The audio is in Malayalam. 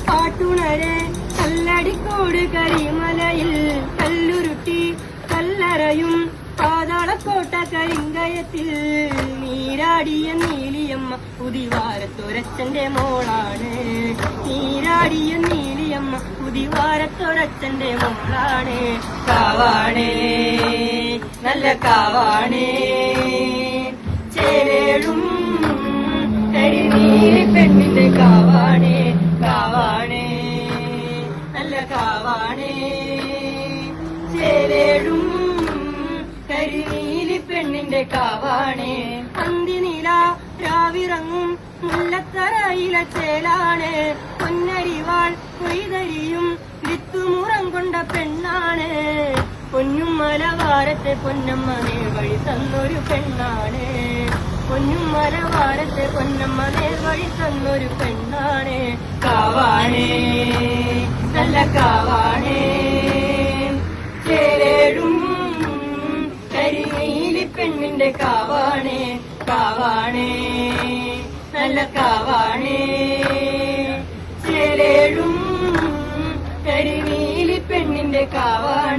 പാട്ടുണരെ കല്ലടിക്കോട് കരിമലയിൽ കല്ലുരുട്ടി കല്ലറയും പാതാളക്കോട്ട കരിങ്കയത്തിൽ നീരാടിയ നീലിയമ്മ പുതിവാരത്തൊരച്ചന്റെ മോളാണ്. നീരാടിയ നീലിയമ്മ പുതിവാരത്തൊരച്ചന്റെ മോളാണ്. കാവാണേ നല്ല കാവാണേ ചേരേഴും കരിനീലി പെണ്ണിന്റെ കാവാണേ. കാവാണേ നല്ല കാവാണേ ചേരേഴും കരിനീലി പെണ്ണിന്റെ കാവാണേ. അന്തിനില രാവിറങ്ങും മുല്ലത്തറയില ചേലാണ്. പൊന്നരിവാൾ കൊയ്തരിയും വിത്തുമുറം കൊണ്ട പെണ്ണാണ്. പൊന്നും മലവാരത്തെ പൊന്നമ്മ നേർവഴി തന്നൊരു പെണ്ണാണ്. പൊന്നും മലവാരത്തെ പൊന്നമ്മ നേർവഴി തന്നൊരു പെണ്ണാണ്. കാവാണേ നല്ല കാവാണേ ചേരേഴും കരിനീലി പെണ്ണിന്റെ കാവാണേ. കാവാണേ നല്ല കാവാണേ ചേരേഴും കരിനീലി പെണ്ണിന്റെ കാവാണേ.